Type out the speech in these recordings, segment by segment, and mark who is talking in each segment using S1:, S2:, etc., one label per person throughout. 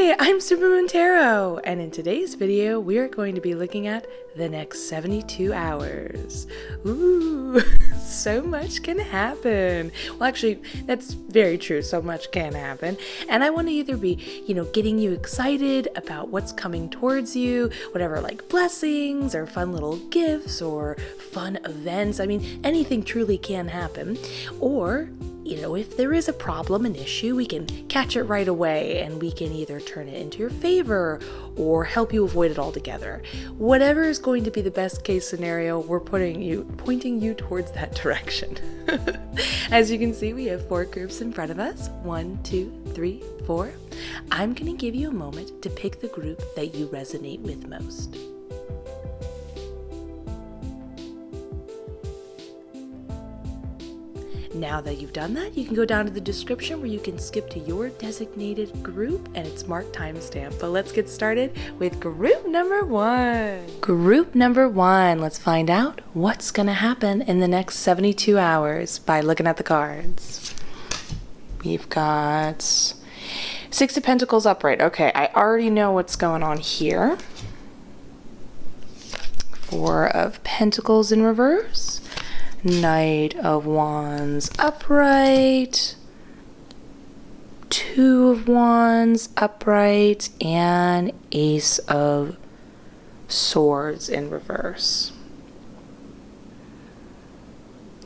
S1: Hi, I'm Supermoon Tarot, and in today's video, we are going to be looking at the next 72 hours. Ooh, so much can happen. Well, actually, that's very true. So much can happen. And I want to either be, getting you excited about what's coming towards you, whatever, like blessings or fun little gifts or fun events. I mean, anything truly can happen. Or if there is a problem, an issue, we can catch it right away and we can either turn it into your favor or help you avoid it altogether. Whatever is going to be the best case scenario, we're pointing you towards that direction. As you can see, we have 4 groups in front of us. 1, 2, 3, 4. I'm going to give you a moment to pick the group that you resonate with most. Now that you've done that, you can go down to the description where you can skip to your designated group and it's marked timestamp. But let's get started with group number 1. Group number 1, let's find out what's going to happen in the next 72 hours by looking at the cards. We've got 6 of Pentacles upright. Okay, I already know what's going on here. 4 of Pentacles in reverse. Knight of Wands upright, 2 of Wands upright, and Ace of Swords in reverse.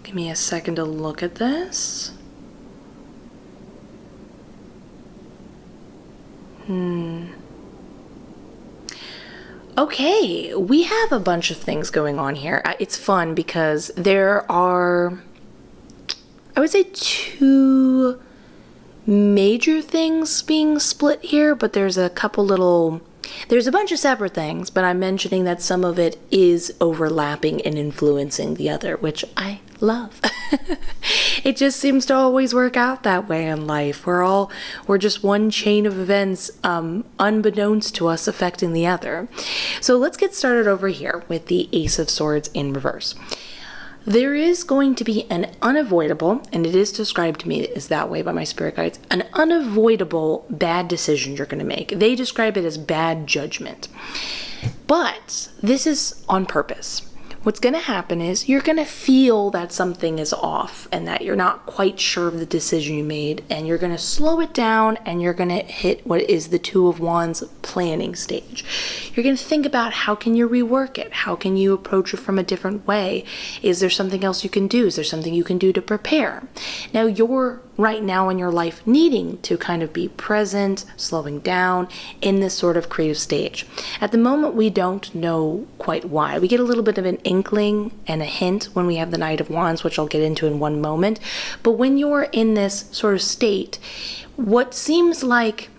S1: Give me a second to look at this. Okay, we have a bunch of things going on here. It's fun because there are, I would say, 2 major things being split here, but there's a bunch of separate things, but I'm mentioning that some of it is overlapping and influencing the other, which I love. It just seems to always work out that way in life. We're just one chain of events, unbeknownst to us, affecting the other. So let's get started over here with the Ace of Swords in reverse. There is going to be an unavoidable, and it is described to me as that way by my spirit guides, an unavoidable bad decision you're going to make. They describe it as bad judgment. But this is on purpose. What's going to happen is you're going to feel that something is off and that you're not quite sure of the decision you made, and you're going to slow it down and you're going to hit what is the 2 of Wands planning stage. You're going to think about how can you rework it? How can you approach it from a different way? Is there something else you can do? Is there something you can do to prepare? Now you're right now in your life needing to kind of be present, slowing down in this sort of creative stage. At the moment, we don't know quite why. We get a little bit of an inkling and a hint when we have the Knight of Wands, which I'll get into in one moment. But when you're in this sort of state, what seems like,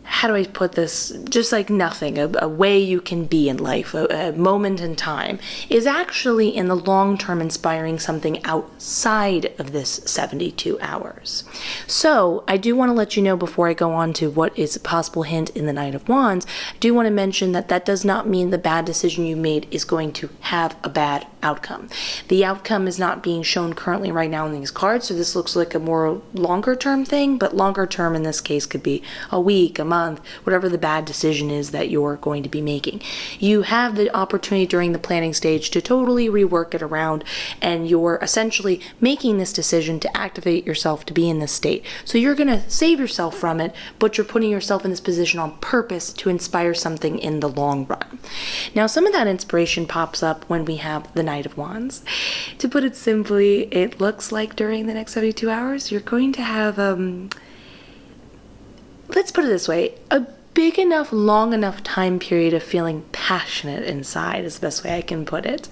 S1: how do I put this, just like nothing, a way you can be in life, a moment in time, is actually in the long term inspiring something outside of this 72 hours. So I do want to let you know before I go on to what is a possible hint in the Knight of Wands, I do want to mention that does not mean the bad decision you made is going to have a bad outcome. The outcome is not being shown currently right now in these cards, so this looks like a more longer term thing, but longer term in this case could be a week, a month, whatever the bad decision is that you're going to be making. You have the opportunity during the planning stage to totally rework it around, and you're essentially making this decision to activate yourself to be in this state. So you're going to save yourself from it, but you're putting yourself in this position on purpose to inspire something in the long run. Now, some of that inspiration pops up when we have the Knight of Wands. To put it simply, it looks like during the next 72 hours, you're going to have, let's put it this way, a big enough, long enough time period of feeling passionate inside is the best way I can put it.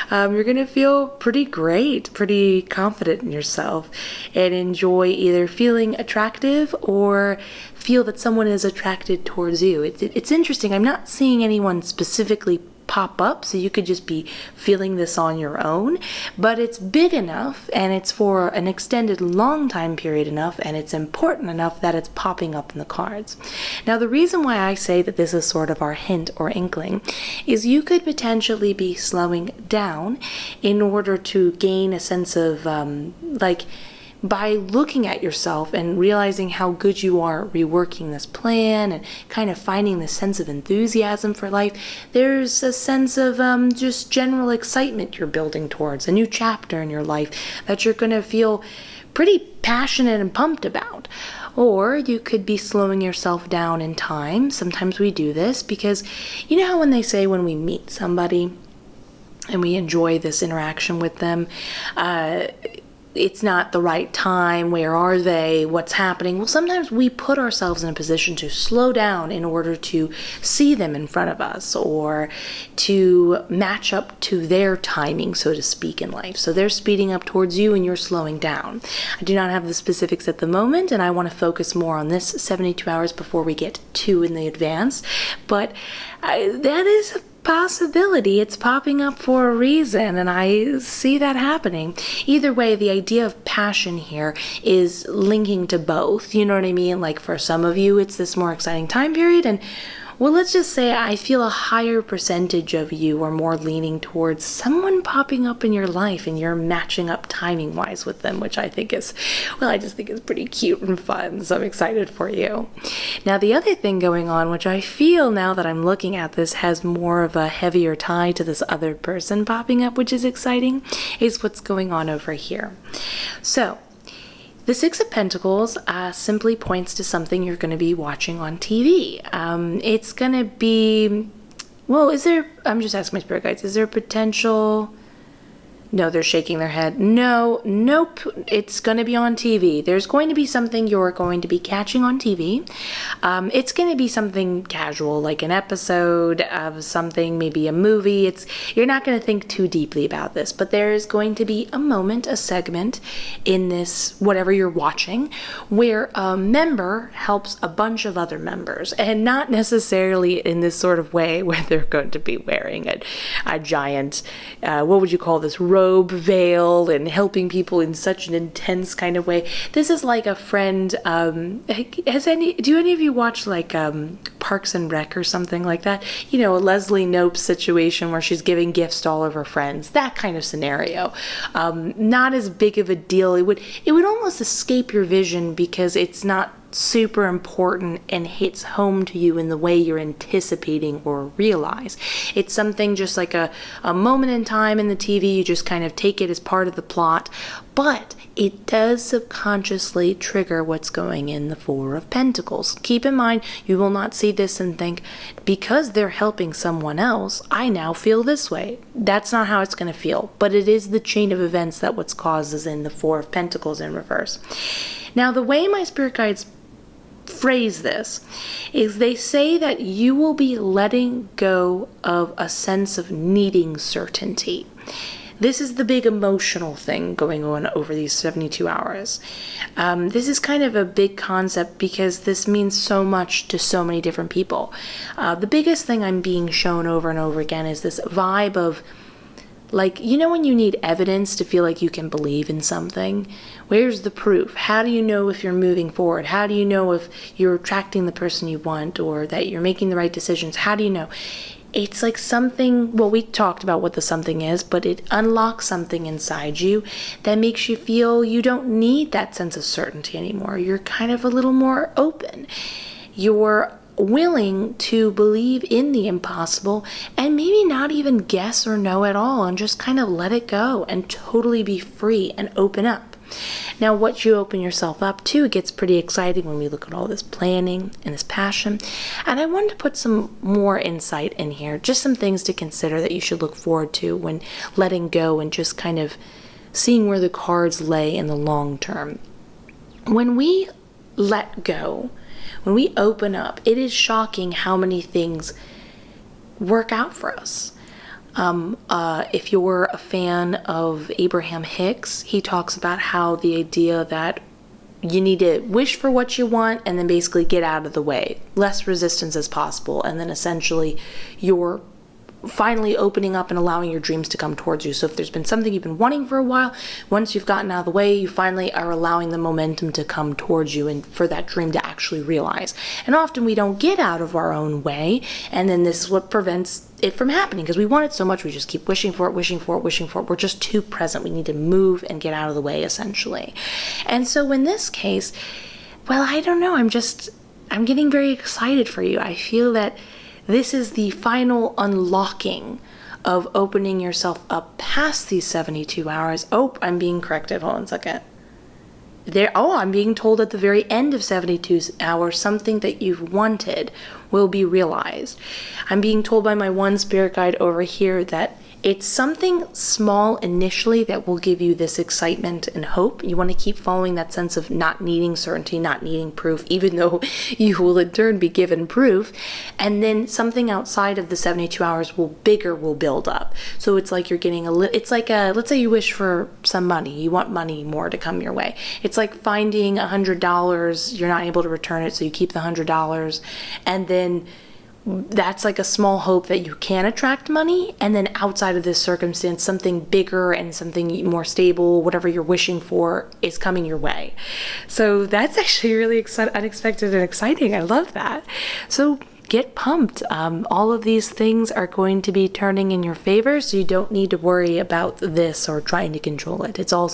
S1: You're going to feel pretty great, pretty confident in yourself, and enjoy either feeling attractive or feel that someone is attracted towards you. It's interesting. I'm not seeing anyone specifically pop up, so you could just be feeling this on your own, but it's big enough and it's for an extended long time period enough, and it's important enough that it's popping up in the cards. Now, the reason why I say that this is sort of our hint or inkling is you could potentially be slowing down in order to gain a sense of by looking at yourself and realizing how good you are at reworking this plan and kind of finding this sense of enthusiasm for life, there's a sense of just general excitement you're building towards, a new chapter in your life that you're going to feel pretty passionate and pumped about. Or you could be slowing yourself down in time. Sometimes we do this because you know how when they say when we meet somebody and we enjoy this interaction with them, it's not the right time, where are they, what's happening? Well, sometimes we put ourselves in a position to slow down in order to see them in front of us or to match up to their timing, so to speak, in life. So they're speeding up towards you and you're slowing down. I do not have the specifics at the moment, and I want to focus more on this 72 hours before we get too in the advance, but that is a possibility. It's popping up for a reason, and I see that happening. Either way, the idea of passion here is linking to both. You know what I mean? Like for some of you, it's this more exciting time period, and well, let's just say I feel a higher percentage of you are more leaning towards someone popping up in your life and you're matching up timing wise with them, which I think is, well, I just think is pretty cute and fun. So I'm excited for you. Now, the other thing going on, which I feel now that I'm looking at this has more of a heavier tie to this other person popping up, which is exciting, is what's going on over here. So the Six of Pentacles simply points to something you're going to be watching on TV. It's going to be, well, I'm just asking my spirit guides, is there potential? No, they're shaking their head. No, nope, it's going to be on TV. There's going to be something you're going to be catching on TV. It's going to be something casual, like an episode of something, maybe a movie. You're not going to think too deeply about this, but there is going to be a moment, a segment in this, whatever you're watching, where a member helps a bunch of other members, and not necessarily in this sort of way where they're going to be wearing a giant, what would you call this, robe veil and helping people in such an intense kind of way. This is like a friend, do any of you watch like Parks and Rec or something like that? You know, a Leslie Knope situation where she's giving gifts to all of her friends, that kind of scenario. Not as big of a deal. It would almost escape your vision because it's not super important and hits home to you in the way you're anticipating or realize. It's something just like a moment in time in the TV. You just kind of take it as part of the plot, but it does subconsciously trigger what's going in the Four of Pentacles. Keep in mind, you will not see this and think, because they're helping someone else, I now feel this way. That's not how it's going to feel, but it is the chain of events that what's causes in the Four of Pentacles in reverse. Now, the way my spirit guides phrase this is they say that you will be letting go of a sense of needing certainty. This is the big emotional thing going on over these 72 hours. This is kind of a big concept because this means so much to so many different people. The biggest thing I'm being shown over and over again is this vibe of, like, you know when you need evidence to feel like you can believe in something? Where's the proof? How do you know if you're moving forward? How do you know if you're attracting the person you want or that you're making the right decisions? How do you know? It's like something, well, we talked about what the something is, but it unlocks something inside you that makes you feel you don't need that sense of certainty anymore. You're kind of a little more open. You're willing to believe in the impossible and maybe not even guess or know at all and just kind of let it go and totally be free and open up. Now, what you open yourself up to gets pretty exciting when we look at all this planning and this passion. And I wanted to put some more insight in here, just some things to consider that you should look forward to when letting go and just kind of seeing where the cards lay in the long term. When we let go, when we open up, it is shocking how many things work out for us. If you're a fan of Abraham Hicks, he talks about how the idea that you need to wish for what you want and then basically get out of the way, less resistance as possible, and then essentially you're finally opening up and allowing your dreams to come towards you. So if there's been something you've been wanting for a while, once you've gotten out of the way, you finally are allowing the momentum to come towards you and for that dream to actually actually realize. And often we don't get out of our own way, and then this is what prevents it from happening, because we want it so much, we just keep wishing for it, wishing for it, wishing for it. We're just too present. We need to move and get out of the way, essentially. And so in this case, well, I don't know, I'm getting very excited for you. I feel that this is the final unlocking of opening yourself up past these 72 hours. Oh, I'm being corrected. Hold on a second. I'm being told at the very end of 72 hours, something that you've wanted will be realized. I'm being told by my one spirit guide over here that it's something small initially that will give you this excitement and hope. You want to keep following that sense of not needing certainty, not needing proof, even though you will in turn be given proof. And then something outside of the 72 hours will build up. So it's like you're getting it's like let's say you wish for some money. You want money more to come your way. It's like finding $100, you're not able to return it, so you keep the $100, and then that's like a small hope that you can attract money, and then outside of this circumstance, something bigger and something more stable, whatever you're wishing for, is coming your way. So that's actually really unexpected and exciting. I love that. So get pumped. All of these things are going to be turning in your favor, so you don't need to worry about this or trying to control it. It's all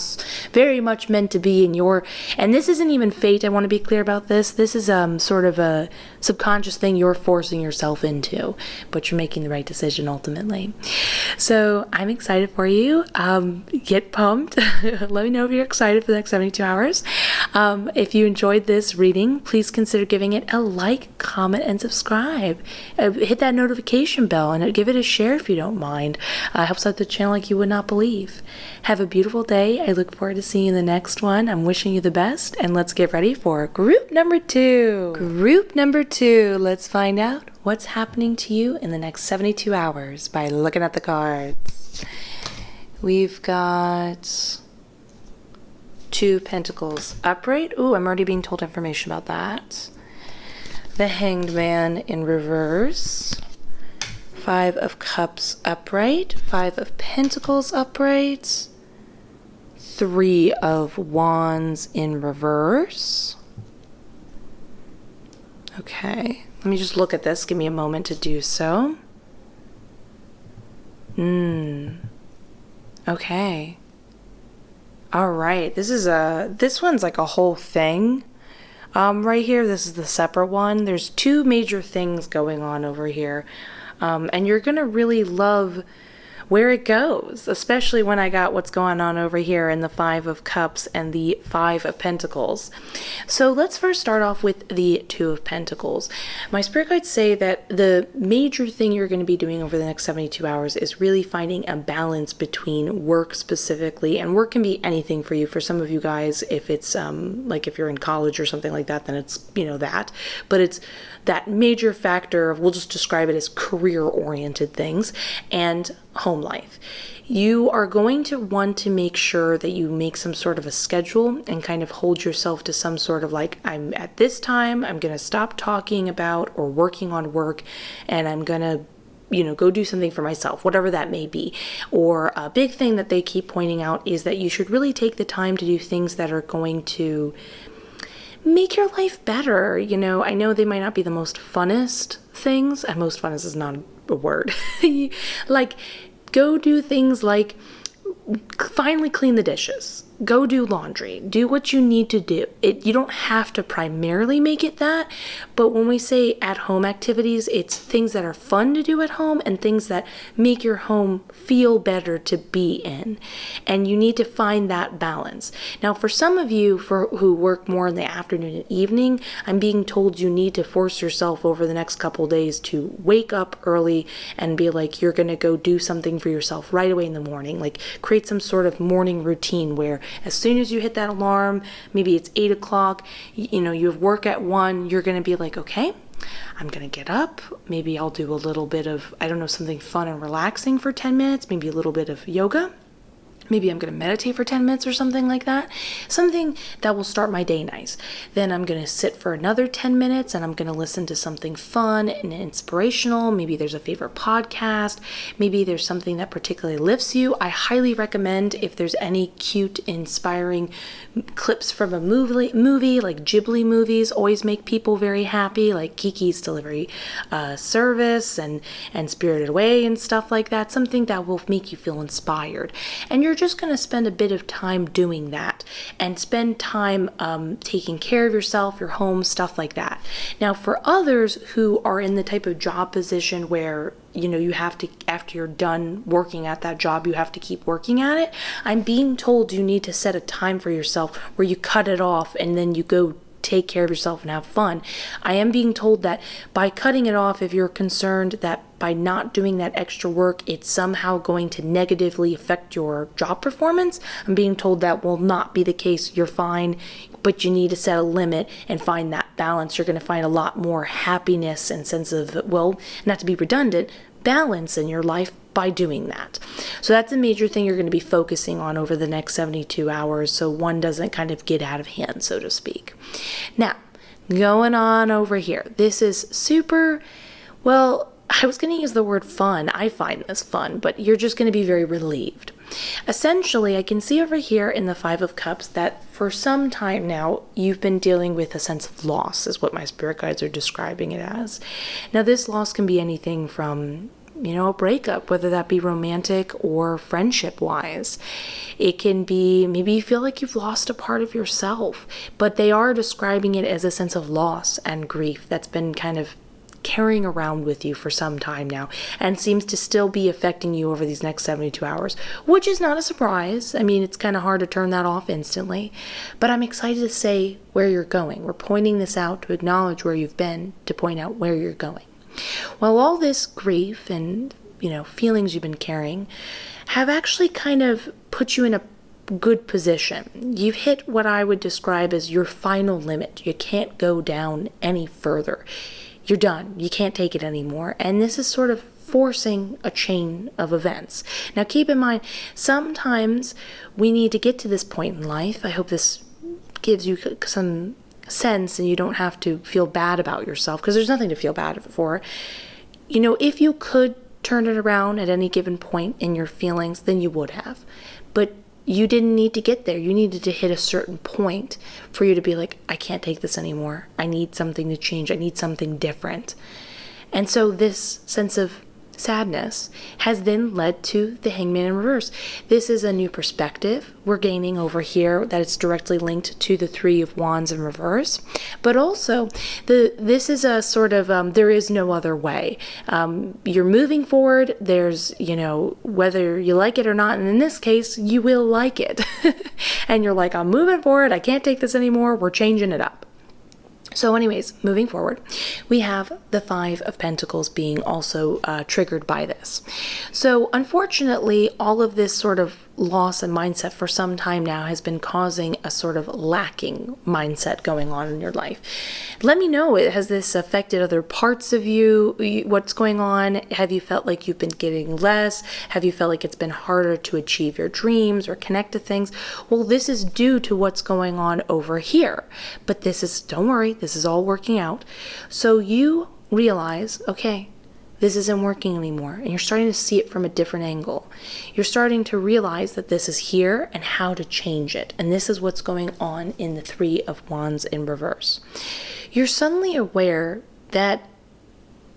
S1: very much meant to be in your, and this isn't even fate. I want to be clear about this. This is sort of a subconscious thing you're forcing yourself into, but you're making the right decision ultimately. So I'm excited for you. Get pumped. Let me know if you're excited for the next 72 hours. If you enjoyed this reading, please consider giving it a like, comment, and subscribe. Hit that notification bell and give it a share if you don't mind. Helps out the channel like you would not believe. Have a beautiful day. I look forward to seeing you in the next one. I'm wishing you the best, and let's get ready for group number 2. Group number 2. Let's find out what's happening to you in the next 72 hours by looking at the cards. We've got 2 Pentacles upright. Ooh, I'm already being told information about that. The Hanged Man in reverse. 5 of Cups upright. 5 of Pentacles upright. 3 of Wands in reverse. Okay, let me just look at this. Give me a moment to do so. Okay. All right, this one's like a whole thing. Right here, this is the separate one. There's 2 major things going on over here. And you're gonna really love where it goes, especially when I got what's going on over here in the 5 of Cups and the 5 of Pentacles. So let's first start off with the 2 of Pentacles. My spirit guides say that the major thing you're going to be doing over the next 72 hours is really finding a balance between work specifically, and work can be anything for you. For some of you guys, if it's like if you're in college or something like that, then it's, that. But it's that major factor of, we'll just describe it as career-oriented things, and home life. You are going to want to make sure that you make some sort of a schedule and kind of hold yourself to some sort of like, I'm at this time, I'm going to stop talking about or working on work, and I'm going to go do something for myself, whatever that may be. Or a big thing that they keep pointing out is that you should really take the time to do things that are going to make your life better. I know they might not be the most funnest things, and most funnest is not a word. Like, go do things like finally clean the dishes. Go do laundry. Do what you need to do. You don't have to primarily make it that, but when we say at-home activities, it's things that are fun to do at home and things that make your home feel better to be in. And you need to find that balance. Now, for some of you who work more in the afternoon and evening, I'm being told you need to force yourself over the next couple days to wake up early and be like, you're going to go do something for yourself right away in the morning. Like, create some sort of morning routine where as soon as you hit that alarm, maybe it's 8 o'clock, you have work at 1, you're going to be like, okay, I'm going to get up. Maybe I'll do a little bit of, something fun and relaxing for 10 minutes, maybe a little bit of yoga. Maybe I'm going to meditate for 10 minutes or something like that. Something that will start my day nice. Then I'm going to sit for another 10 minutes and I'm going to listen to something fun and inspirational. Maybe there's a favorite podcast. Maybe there's something that particularly lifts you. I highly recommend, if there's any cute, inspiring clips from a movie like Ghibli movies, always make people very happy, like Kiki's Delivery Service and Spirited Away and stuff like that. Something that will make you feel inspired. And you're just going to spend a bit of time doing that and spend time taking care of yourself, your home, stuff like that. Now, for others who are in the type of job position where, you have to, after you're done working at that job, you have to keep working at it, I'm being told you need to set a time for yourself where you cut it off and then you go take care of yourself and have fun. I am being told that by cutting it off, if you're concerned that by not doing that extra work, it's somehow going to negatively affect your job performance, I'm being told that will not be the case. You're fine, but you need to set a limit and find that balance. You're going to find a lot more happiness and sense of, well, not to be redundant, balance in your life by doing that. So that's a major thing you're going to be focusing on over the next 72 hours, so one doesn't kind of get out of hand, so to speak. Now, going on over here. This is super, well, I was going to use the word fun. I find this fun, but you're just going to be very relieved. Essentially, I can see over here in the Five of Cups that for some time now, you've been dealing with a sense of loss, is what my spirit guides are describing it as. Now, this loss can be anything from a breakup, whether that be romantic or friendship-wise. It can be, maybe you feel like you've lost a part of yourself, but they are describing it as a sense of loss and grief that's been kind of carrying around with you for some time now and seems to still be affecting you over these next 72 hours, which is not a surprise. I mean, it's kind of hard to turn that off instantly, but I'm excited to say where you're going. We're pointing this out to acknowledge where you've been, to point out where you're going. Well, all this grief and, feelings you've been carrying have actually kind of put you in a good position. You've hit what I would describe as your final limit. You can't go down any further. You're done. You can't take it anymore. And this is sort of forcing a chain of events. Now, keep in mind, sometimes we need to get to this point in life. I hope this gives you some sense and you don't have to feel bad about yourself, because there's nothing to feel bad for. If you could turn it around at any given point in your feelings, then you would have. But you didn't need to get there. You needed to hit a certain point for you to be like, I can't take this anymore. I need something to change. I need something different. And so this sense of sadness has then led to the Hangman in reverse. This is a new perspective we're gaining over here that it's directly linked to the Three of Wands in reverse. But also, this is a sort of, there is no other way. You're moving forward. There's, whether you like it or not, and in this case, you will like it. And you're like, I'm moving forward. I can't take this anymore. We're changing it up. So anyways, moving forward, we have the Five of Pentacles being also triggered by this. So unfortunately, all of this sort of loss and mindset for some time now has been causing a sort of lacking mindset going on in your life. Let me know, has this affected other parts of you? What's going on? Have you felt like you've been getting less? Have you felt like it's been harder to achieve your dreams or connect to things? Well, this is due to what's going on over here. But don't worry, this is all working out. So you realize, okay, this isn't working anymore, and you're starting to see it from a different angle. You're starting to realize that this is here and how to change it. And this is what's going on in the Three of Wands in reverse. You're suddenly aware that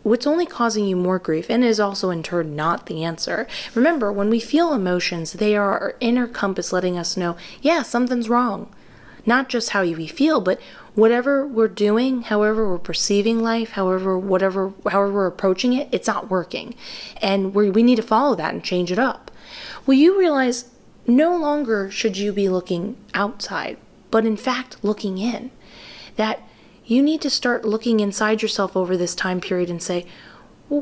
S1: what's only causing you more grief, and is also in turn not the answer. Remember, when we feel emotions, they are our inner compass letting us know, yeah, something's wrong. Not just how we feel, but whatever we're doing, however we're perceiving life, however we're approaching it, it's not working. And we need to follow that and change it up. Well, you realize no longer should you be looking outside, but in fact looking in. That you need to start looking inside yourself over this time period and say, well,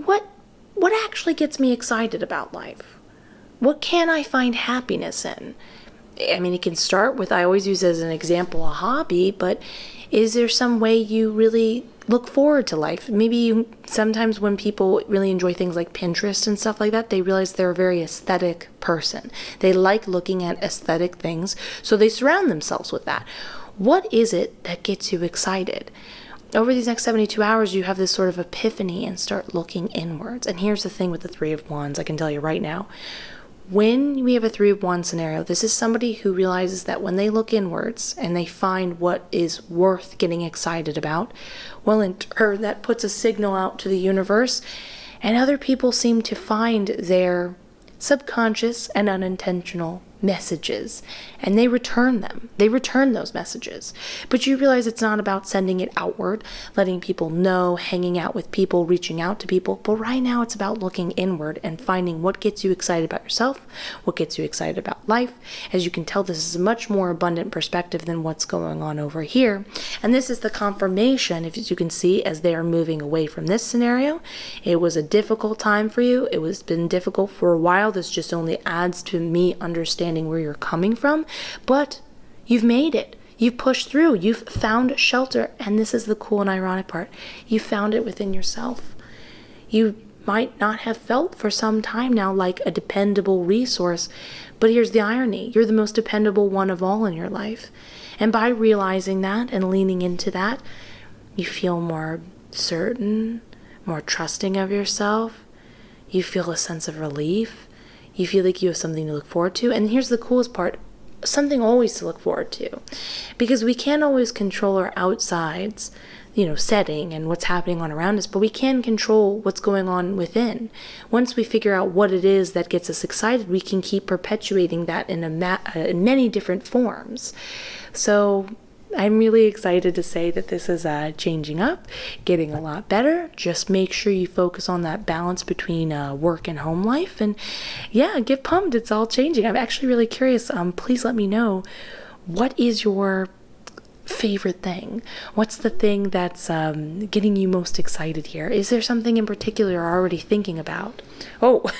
S1: what actually gets me excited about life? What can I find happiness in? I mean, it can start with, I always use as an example a hobby, but Is there some way you really look forward to life? Maybe sometimes when people really enjoy things like Pinterest and stuff like that, they realize they're a very aesthetic person. They like looking at aesthetic things, so they surround themselves with that. What is it that gets you excited? Over these next 72 hours, you have this sort of epiphany and start looking inwards. And here's the thing with the Three of Wands, I can tell you right now. When we have a Three of Wands scenario, this is somebody who realizes that when they look inwards and they find what is worth getting excited about, well, in turn, that puts a signal out to the universe, and other people seem to find their subconscious and unintentional messages, and they return them. They return those messages. But you realize it's not about sending it outward, letting people know, hanging out with people, reaching out to people. But right now it's about looking inward and finding what gets you excited about yourself, what gets you excited about life. As you can tell, this is a much more abundant perspective than what's going on over here. And this is the confirmation, if you can see, as they are moving away from this scenario. It was a difficult time for you. It was been difficult for a while. This just only adds to me understanding where you're coming from, but you've made it. You've pushed through. You've found shelter, and this is the cool and ironic part. You found it within yourself. You might not have felt for some time now like a dependable resource, but here's the irony. You're the most dependable one of all in your life. And by realizing that and leaning into that, you feel more certain, more trusting of yourself. You feel a sense of relief. You feel like you have something to look forward to. And here's the coolest part, something always to look forward to. Because we can't always control our outsides, setting and what's happening on around us, but we can control what's going on within. Once we figure out what it is that gets us excited, we can keep perpetuating that in many different forms. So I'm really excited to say that this is changing up, getting a lot better. Just make sure you focus on that balance between work and home life. And yeah, get pumped. It's all changing. I'm actually really curious. Please let me know, what is your favorite thing? What's the thing that's getting you most excited here? Is there something in particular you're already thinking about? Oh,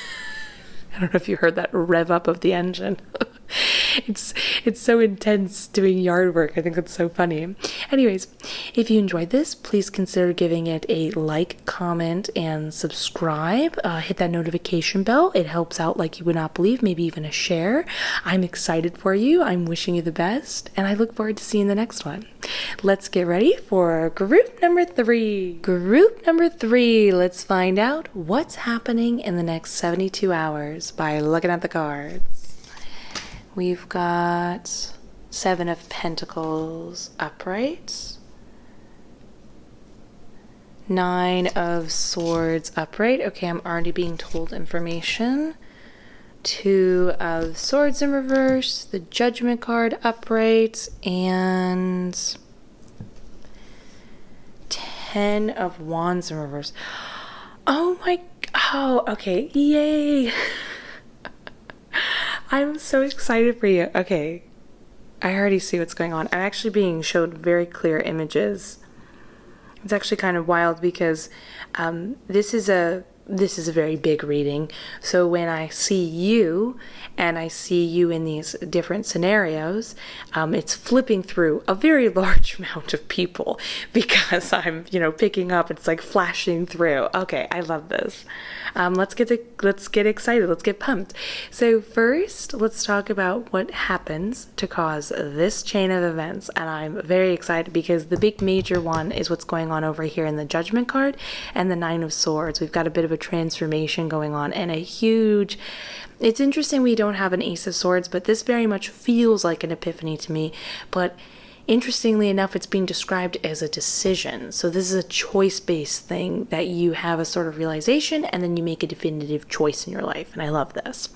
S1: I don't know if you heard that rev up of the engine. It's so intense doing yard work. I think that's so funny. Anyways, if you enjoyed this, please consider giving it a like, comment, and subscribe. Hit that notification bell. It helps out like you would not believe, maybe even a share. I'm excited for you. I'm wishing you the best, and I look forward to seeing the next one. Let's get ready for group number 3. Group number 3. Let's find out what's happening in the next 72 hours by looking at the cards. We've got 7 of Pentacles upright, 9 of Swords upright. Okay, I'm already being told information. 2 of Swords in reverse, the Judgment card upright, and 10 of Wands in reverse. Oh, okay, yay! I'm so excited for you. Okay, I already see what's going on. I'm actually being showed very clear images. It's actually kind of wild because this is a very big reading. So when I see you and I see you in these different scenarios, it's flipping through a very large amount of people because I'm, picking up. It's like flashing through. Okay, I love this. Let's get excited. Let's get pumped. So first, let's talk about what happens to cause this chain of events. And I'm very excited because the big major one is what's going on over here in the Judgment card and the 9 of Swords. We've got a bit of a transformation going on and it's interesting we don't have an Ace of Swords, but this very much feels like an epiphany to me. But interestingly enough, it's being described as a decision. So this is a choice-based thing that you have a sort of realization and then you make a definitive choice in your life. And I love this.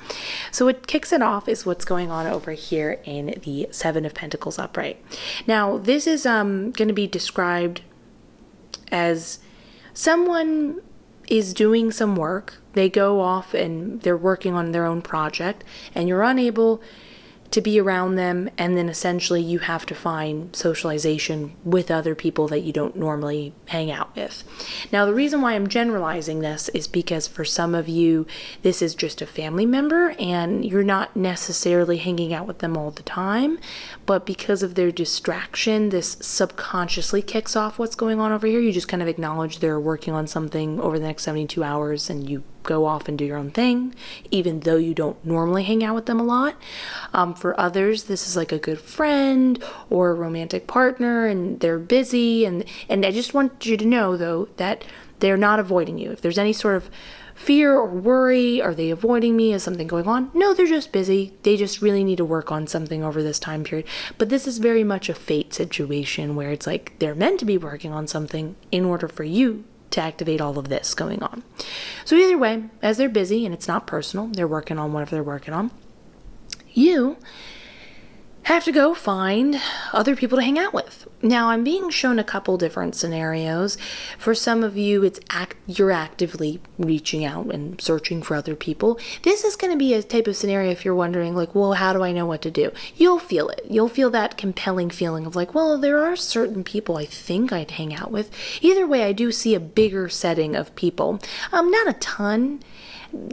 S1: So what kicks it off is what's going on over here in the 7 of Pentacles upright. Now, this is going to be described as someone is doing some work. They go off and they're working on their own project, and you're unable to be around them, and then essentially you have to find socialization with other people that you don't normally hang out with. Now, the reason why I'm generalizing this is because for some of you, this is just a family member and you're not necessarily hanging out with them all the time, but because of their distraction, this subconsciously kicks off what's going on over here. You just kind of acknowledge they're working on something over the next 72 hours and you go off and do your own thing, even though you don't normally hang out with them a lot. For others, this is like a good friend or a romantic partner and they're busy. And I just want you to know, though, that they're not avoiding you. If there's any sort of fear or worry, are they avoiding me? Is something going on? No, they're just busy. They just really need to work on something over this time period. But this is very much a fate situation where it's like they're meant to be working on something in order for you to activate all of this going on. So either way, as they're busy and it's not personal, they're working on whatever they're working on, you have to go find other people to hang out with. Now, I'm being shown a couple different scenarios. For some of you, you're actively reaching out and searching for other people. This is going to be a type of scenario if you're wondering, like, well, how do I know what to do? You'll feel it. You'll feel that compelling feeling of like, well, there are certain people I think I'd hang out with. Either way, I do see a bigger setting of people. Not a ton.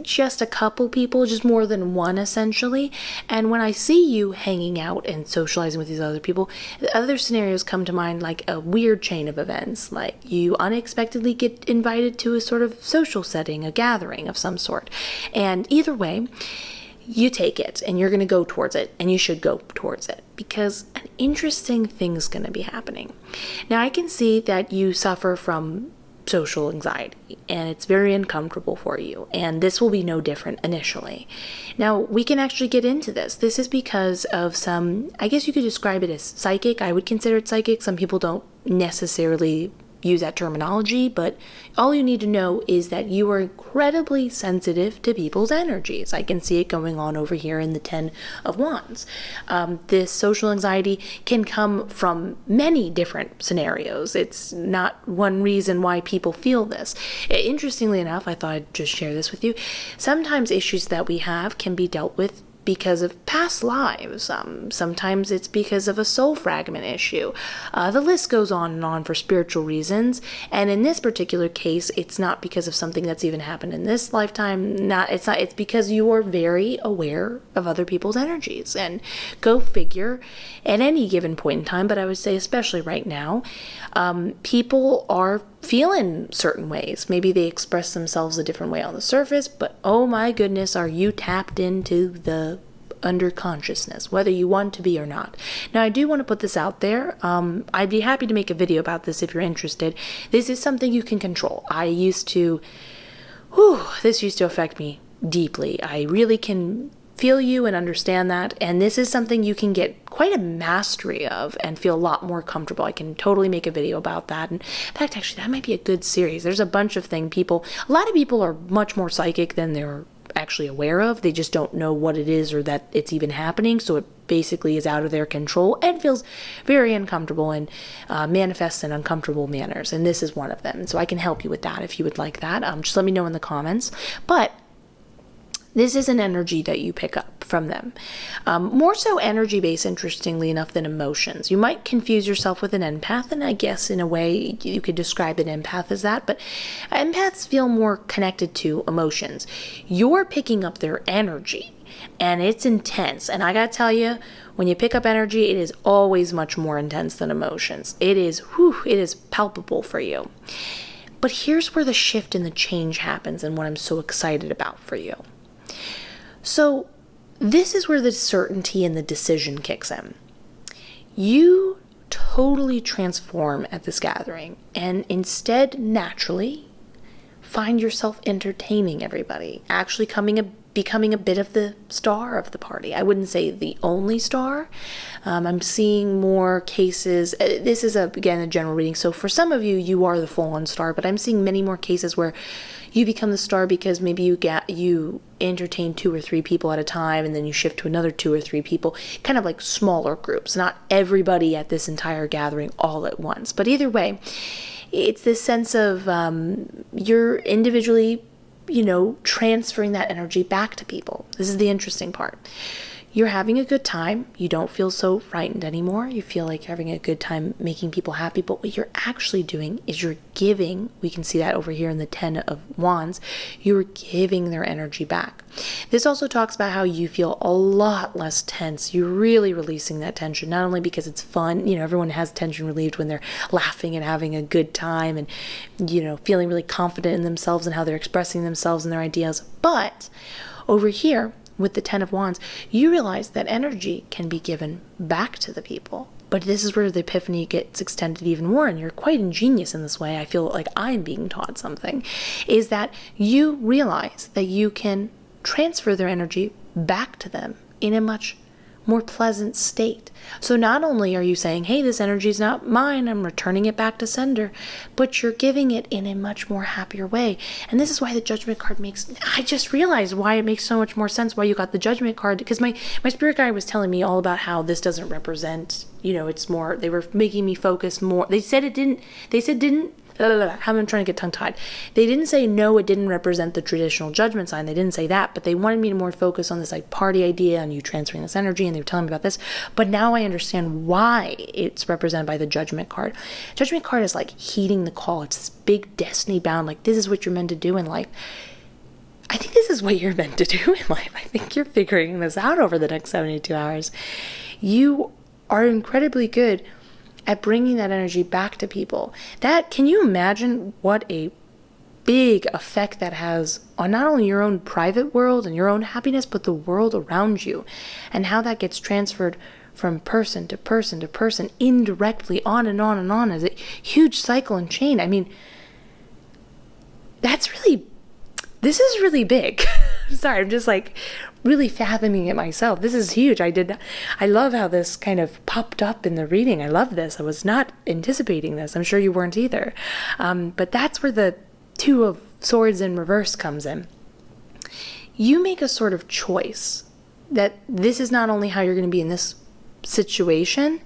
S1: Just a couple people, just more than one essentially. And when I see you hanging out and socializing with these other people, the other scenarios come to mind, like a weird chain of events, like you unexpectedly get invited to a sort of social setting, a gathering of some sort. And either way, you take it and you're going to go towards it, and you should go towards it because an interesting thing's going to be happening. Now, I can see that you suffer from social anxiety and it's very uncomfortable for you, and this will be no different initially. Now, we can actually get into this. This is because of some, I guess you could describe it as psychic. I would consider it psychic. Some people don't necessarily use that terminology, but all you need to know is that you are incredibly sensitive to people's energies. I can see it going on over here in the 10 of Wands. This social anxiety can come from many different scenarios. It's not one reason why people feel this. Interestingly enough, I thought I'd just share this with you. Sometimes issues that we have can be dealt with because of past lives. Sometimes it's because of a soul fragment issue. The list goes on and on for spiritual reasons. And in this particular case, it's not because of something that's even happened in this lifetime. It's because you are very aware of other people's energies. And go figure, at any given point in time, but I would say especially right now, people are feeling certain ways. Maybe they express themselves a different way on the surface, but oh my goodness, are you tapped into the under consciousness, whether you want to be or not. Now, I do want to put this out there. I'd be happy to make a video about this if you're interested. This is something you can control. This used to affect me deeply. I really can feel you and understand that, and this is something you can get quite a mastery of and feel a lot more comfortable. I can totally make a video about that. And in fact, actually, that might be a good series. There's a bunch of things a lot of people are much more psychic than they're actually aware of. They just don't know what it is or that it's even happening, so it basically is out of their control and feels very uncomfortable and manifests in uncomfortable manners, and this is one of them. So I can help you with that if you would like that. Just let me know in the comments. But this is an energy that you pick up from them. More so energy-based, interestingly enough, than emotions. You might confuse yourself with an empath, and I guess in a way you could describe an empath as that, but empaths feel more connected to emotions. You're picking up their energy, and it's intense. And I gotta tell you, when you pick up energy, it is always much more intense than emotions. It is palpable for you. But here's where the shift and the change happens, and what I'm so excited about for you. So this is where the certainty and the decision kicks in. You totally transform at this gathering, and instead naturally find yourself entertaining everybody, actually becoming a bit of the star of the party. I wouldn't say the only star. I'm seeing more cases. This is, again, a general reading. So for some of you, you are the full-on star, but I'm seeing many more cases where you become the star because maybe you entertain 2 or 3 people at a time, and then you shift to another 2 or 3 people, kind of like smaller groups, not everybody at this entire gathering all at once. But either way, it's this sense of you're individually transferring that energy back to people. This is the interesting part. you're having a good time. You don't feel so frightened anymore. You feel like you're having a good time making people happy. But what you're actually doing is you're giving, we can see that over here in the 10 of Wands, you're giving their energy back. This also talks about how you feel a lot less tense. You're really releasing that tension, not only because it's fun, everyone has tension relieved when they're laughing and having a good time and, feeling really confident in themselves and how they're expressing themselves and their ideas. But over here, with the 10 of Wands, you realize that energy can be given back to the people. But this is where the epiphany gets extended even more, and you're quite ingenious in this way. I feel like I'm being taught something, is that you realize that you can transfer their energy back to them in a much more pleasant state. So not only are you saying, hey, this energy is not mine, I'm returning it back to sender, but you're giving it in a much more happier way. And this is why the Judgment card I just realized why it makes so much more sense why you got the Judgment card, because my spirit guide was telling me all about how this doesn't represent, it's more, they were making me focus more. They said didn't, I'm trying to get tongue-tied. They didn't say, no, it didn't represent the traditional judgment sign. They didn't say that, but they wanted me to more focus on this party idea and you transferring this energy, and they were telling me about this. But now I understand why it's represented by the Judgment card. Judgment card is like heeding the call. It's this big destiny bound, this is what you're meant to do in life. I think this is what you're meant to do in life. I think you're figuring this out over the next 72 hours. You are incredibly good at bringing that energy back to people. Can you imagine what a big effect that has on not only your own private world and your own happiness, but the world around you, and how that gets transferred from person to person to person indirectly, on and on and on, as a huge cycle and chain. I mean, this is really big. Sorry, I'm just really fathoming it myself. This is huge. I love how this kind of popped up in the reading. I love this. I was not anticipating this. I'm sure you weren't either. But that's where the 2 of Swords in reverse comes in. You make a sort of choice that this is not only how you're going to be in this situation,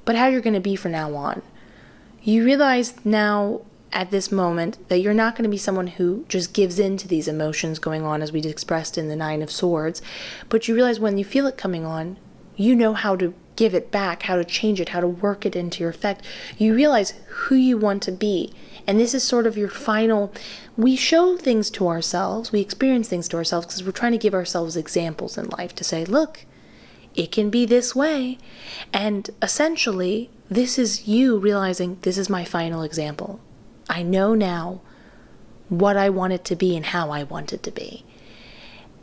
S1: but how you're going to be from now on. You realize now at this moment that you're not going to be someone who just gives in to these emotions going on, as we expressed in the 9 of Swords, but you realize when you feel it coming on, you know how to give it back, how to change it, how to work it into your effect. You realize who you want to be. And this is sort of your final, we show things to ourselves, we experience things to ourselves because we're trying to give ourselves examples in life to say, look, it can be this way. And essentially, this is you realizing this is my final example. I know now what I want it to be and how I want it to be.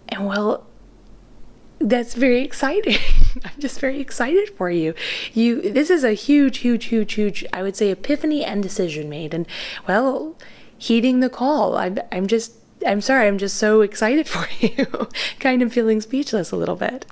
S1: And well, that's very exciting. I'm just very excited for you. This is a huge, I would say, epiphany and decision made. And well, heeding the call. I'm sorry, I'm just so excited for you. Kind of feeling speechless a little bit.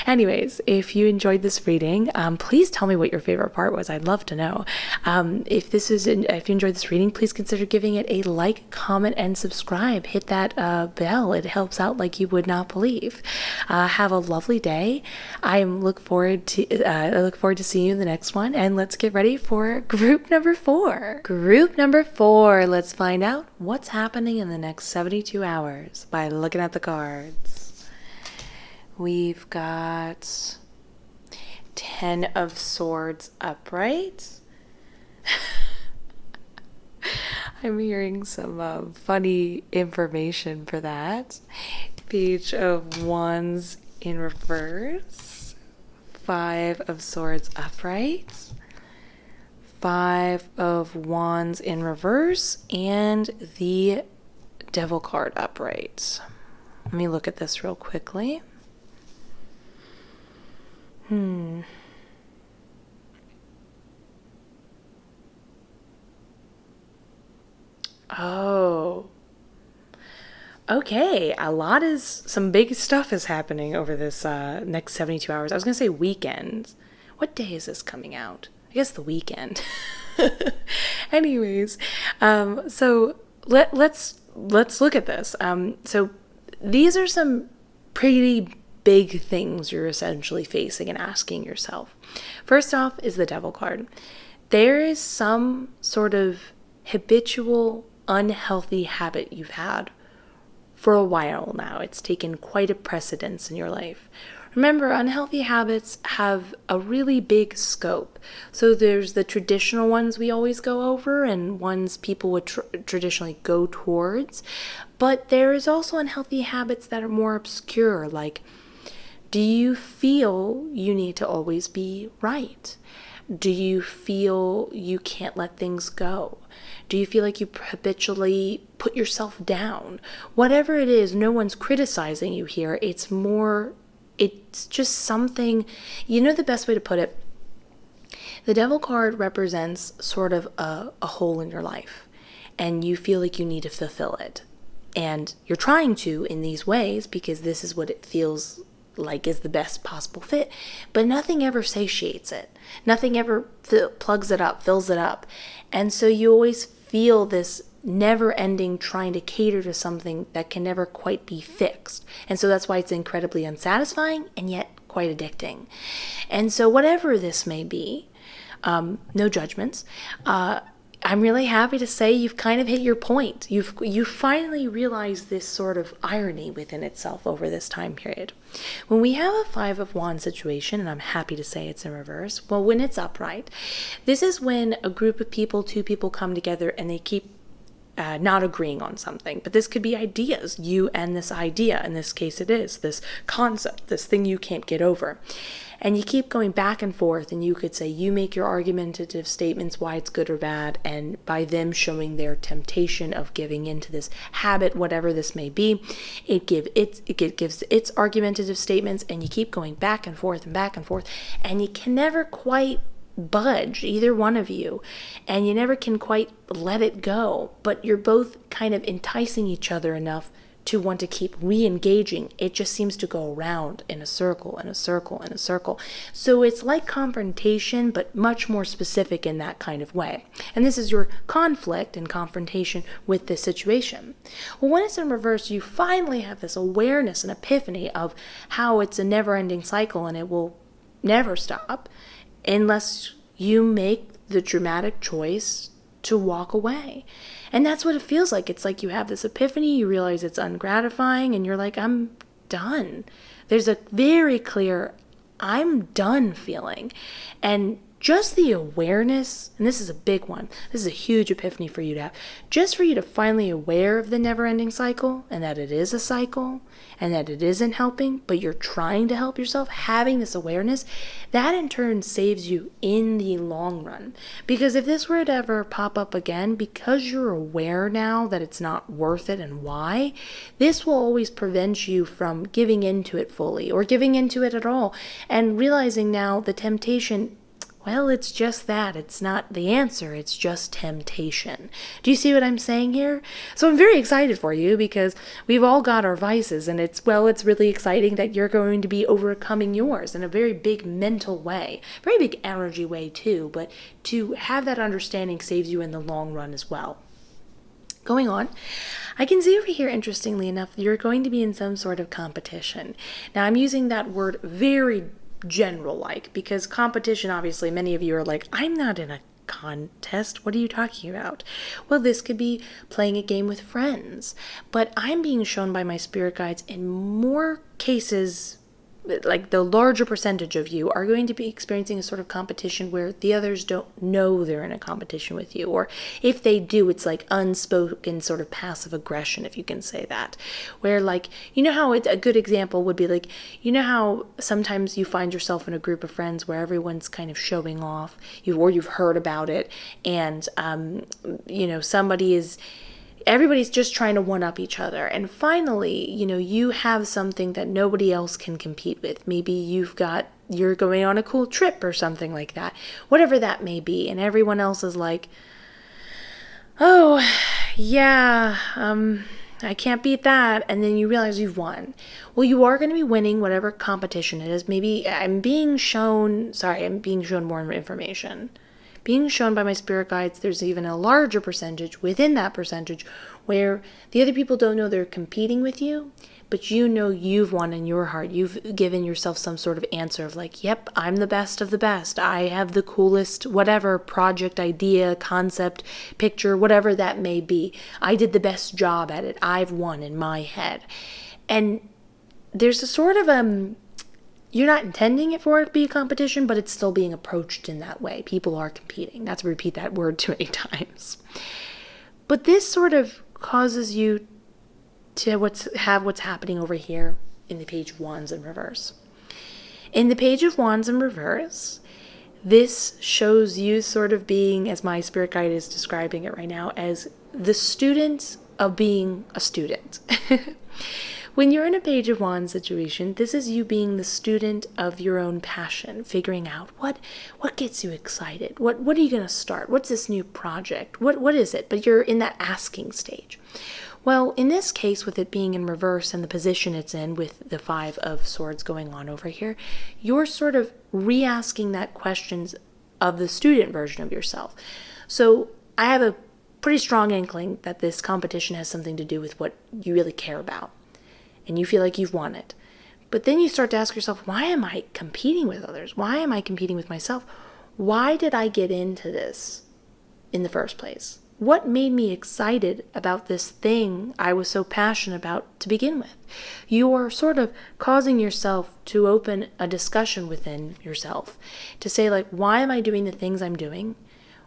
S1: Anyways, if you enjoyed this reading, please tell me what your favorite part was. I'd love to know. If you enjoyed this reading, please consider giving it a like, comment, and subscribe. Hit that bell. It helps out like you would not believe. Have a lovely day. I look forward to seeing you in the next one. And let's get ready for group number 4. Group number 4. Let's find out what's happening in the next 72 hours by looking at the cards. We've got 10 of Swords upright. I'm hearing some funny information for that. Page of Wands in reverse. 5 of Swords upright. 5 of Wands in reverse. And the Devil card upright. Let me look at this real quickly. Oh. Okay, some big stuff is happening over this next 72 hours. I was going to say weekend. What day is this coming out? I guess the weekend. Anyways, so let's look at this. So these are some pretty big things you're essentially facing and asking yourself. First off is the Devil card. There is some sort of habitual, unhealthy habit you've had for a while now. It's taken quite a precedence in your life. Remember, unhealthy habits have a really big scope. So there's the traditional ones we always go over and ones people would traditionally go towards. But there is also unhealthy habits that are more obscure, like, do you feel you need to always be right? Do you feel you can't let things go? Do you feel like you habitually put yourself down? Whatever it is, no one's criticizing you here. It's just something, the best way to put it, the devil card represents sort of a hole in your life, and you feel like you need to fulfill it. And you're trying to in these ways because this is what it feels like is the best possible fit, but nothing ever satiates it. Nothing ever plugs it up, fills it up. And so you always feel this never-ending trying to cater to something that can never quite be fixed. And so that's why it's incredibly unsatisfying and yet quite addicting. And so whatever this may be, no judgments, I'm really happy to say you've kind of hit your point. You finally realized this sort of irony within itself over this time period. When we have a Five of Wands situation, and I'm happy to say it's in reverse, well, when it's upright, this is when a group of people, two people come together and they keep not agreeing on something. But this could be ideas, you and this idea. In this case, it is this concept, this thing you can't get over. And you keep going back and forth, and you could say you make your argumentative statements why it's good or bad, and by them showing their temptation of giving into this habit, whatever this may be, it gives its argumentative statements, and you keep going back and forth, and you can never quite budge, either one of you, and you never can quite let it go, but you're both kind of enticing each other enough to want to keep re-engaging. It just seems to go around in a circle and a circle and a circle. So it's like confrontation, but much more specific in that kind of way. And this is your conflict and confrontation with this situation. Well, when it's in reverse, you finally have this awareness and epiphany of how it's a never-ending cycle and it will never stop unless you make the dramatic choice to walk away. And that's what it feels like. It's like you have this epiphany, you realize it's ungratifying, and you're like, I'm done. There's a very clear, I'm done feeling. And just the awareness, and this is a big one, this is a huge epiphany for you to have, just for you to finally aware of the never-ending cycle, and that it is a cycle, and that it isn't helping, but you're trying to help yourself, having this awareness, that in turn saves you in the long run. Because if this were to ever pop up again, because you're aware now that it's not worth it and why, this will always prevent you from giving into it fully, or giving into it at all, and realizing now the temptation, well, it's just that. It's not the answer. It's just temptation. Do you see what I'm saying here? So I'm very excited for you because we've all got our vices, and it's really exciting that you're going to be overcoming yours in a very big mental way, very big energy way too, but to have that understanding saves you in the long run as well. Going on, I can see over here, interestingly enough, you're going to be in some sort of competition. Now, I'm using that word very general like, because competition, obviously many of you are like, I'm not in a contest, what are you talking about? Well, this could be playing a game with friends, but I'm being shown by my spirit guides in more cases, like the larger percentage of you are going to be experiencing a sort of competition where the others don't know they're in a competition with you, or if they do, it's like unspoken sort of passive aggression, if you can say that, where like, you know how a good example would be like, you know how sometimes you find yourself in a group of friends where everyone's kind of showing off, you've heard about it, and everybody's just trying to one-up each other. And finally, you have something that nobody else can compete with. Maybe you're going on a cool trip or something like that, whatever that may be. And everyone else is like, oh, yeah, I can't beat that. And then you realize you've won. Well, you are going to be winning whatever competition it is. Maybe I'm being shown more information. Being shown by my spirit guides, there's even a larger percentage within that percentage where the other people don't know they're competing with you, but you know you've won in your heart. You've given yourself some sort of answer of like, yep, I'm the best of the best. I have the coolest, whatever, project, idea, concept, picture, whatever that may be. I did the best job at it. I've won in my head. And there's a sort of, you're not intending it for it to be a competition, but it's still being approached in that way. People are competing. Not to repeat that word too many times. But this sort of causes you to have what's happening over here in the Page of Wands in reverse. In the Page of Wands in reverse, this shows you sort of being, as my spirit guide is describing it right now, as the student of being a student. When you're in a Page of Wands situation, this is you being the student of your own passion, figuring out what gets you excited. What are you going to start? What's this new project? What is it? But you're in that asking stage. Well, in this case, with it being in reverse and the position it's in with the Five of Swords going on over here, you're sort of re-asking that questions of the student version of yourself. So I have a pretty strong inkling that this competition has something to do with what you really care about. And you feel like you've won it. But then you start to ask yourself, why am I competing with others? Why am I competing with myself? Why did I get into this in the first place? What made me excited about this thing I was so passionate about to begin with? You are sort of causing yourself to open a discussion within yourself to say, like, why am I doing the things I'm doing?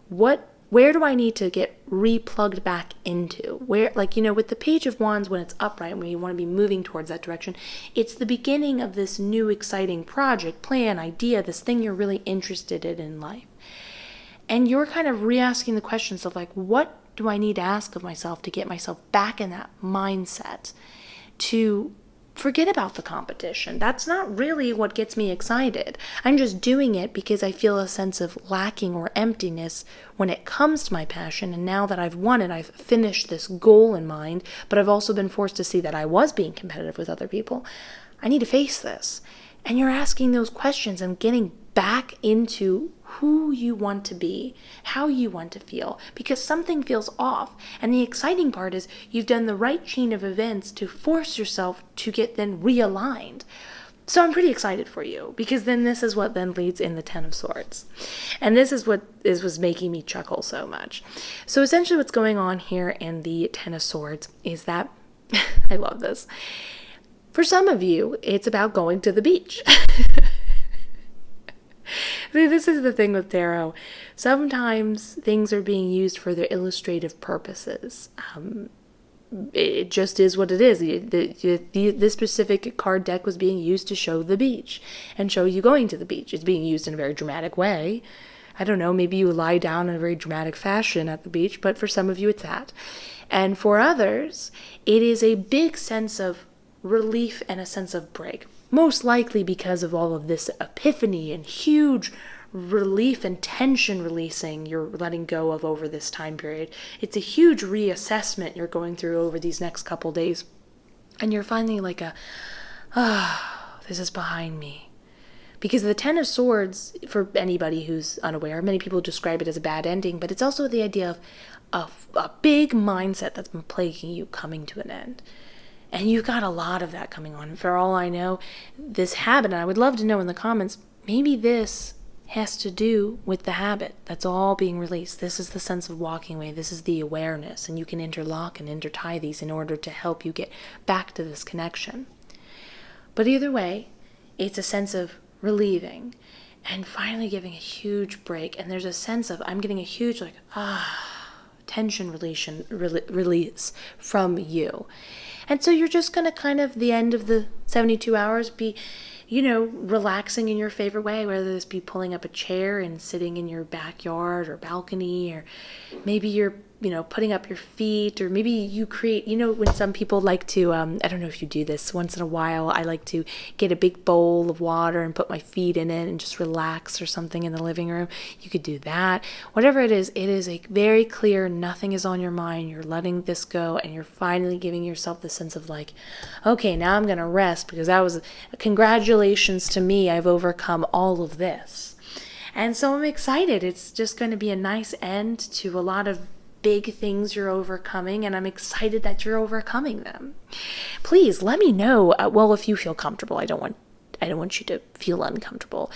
S1: Where do I need to get replugged back into? Where, like, with the Page of Wands, when it's upright, when you want to be moving towards that direction, it's the beginning of this new exciting project, plan, idea, this thing you're really interested in life. And you're kind of re-asking the questions of, like, what do I need to ask of myself to get myself back in that mindset to forget about the competition? That's not really what gets me excited. I'm just doing it because I feel a sense of lacking or emptiness when it comes to my passion. And now that I've won it, I've finished this goal in mind, but I've also been forced to see that I was being competitive with other people. I need to face this. And you're asking those questions and getting back into who you want to be, how you want to feel, because something feels off. And the exciting part is you've done the right chain of events to force yourself to get then realigned. So I'm pretty excited for you, because then this is what then leads in the Ten of Swords. And this is what was making me chuckle so much. So essentially what's going on here in the Ten of Swords is that, I love this. For some of you, it's about going to the beach. See, this is the thing with tarot. Sometimes things are being used for their illustrative purposes. It just is what it is. This specific card deck was being used to show the beach and show you going to the beach. It's being used in a very dramatic way. I don't know, maybe you lie down in a very dramatic fashion at the beach, but for some of you it's that. And for others, it is a big sense of relief and a sense of break. Most likely because of all of this epiphany and huge relief and tension releasing you're letting go of over this time period. It's a huge reassessment you're going through over these next couple days. And you're finally like this is behind me. Because the Ten of Swords, for anybody who's unaware, many people describe it as a bad ending, but it's also the idea of a big mindset that's been plaguing you coming to an end. And you've got a lot of that coming on. For all I know, this habit, and I would love to know in the comments, maybe this has to do with the habit that's all being released. This is the sense of walking away. This is the awareness. And you can interlock and intertie these in order to help you get back to this connection. But either way, it's a sense of relieving and finally giving a huge break. And there's a sense of, I'm getting a huge tension release from you. And so you're just going to kind of, the end of the 72 hours, be, relaxing in your favorite way, whether this be pulling up a chair and sitting in your backyard or balcony, or maybe you're, putting up your feet, or maybe you create, when some people like to, I don't know if you do this, once in a while, I like to get a big bowl of water and put my feet in it and just relax or something in the living room. You could do that. Whatever it is a very clear, nothing is on your mind. You're letting this go, and you're finally giving yourself the sense of like, okay, now I'm going to rest, because that was, congratulations to me, I've overcome all of this. And so I'm excited. It's just going to be a nice end to a lot of big things you're overcoming, and I'm excited that you're overcoming them. Please let me know. If you feel comfortable, I don't want you to feel uncomfortable.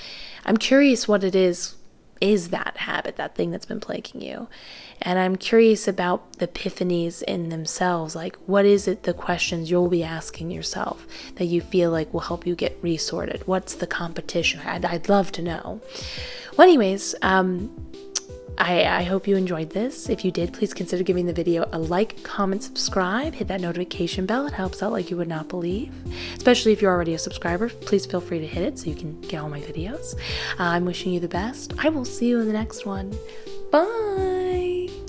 S1: I'm curious what it is is that habit, that thing that's been plaguing you? And I'm curious about the epiphanies in themselves. Like, what is it, the questions you'll be asking yourself that you feel like will help you get resorted? What's the competition? I'd love to know. Well, anyways, I hope you enjoyed this. If you did, please consider giving the video a like, comment, subscribe, hit that notification bell. It helps out like you would not believe. Especially if you're already a subscriber, please feel free to hit it so you can get all my videos. I'm wishing you the best. I will see you in the next one. Bye!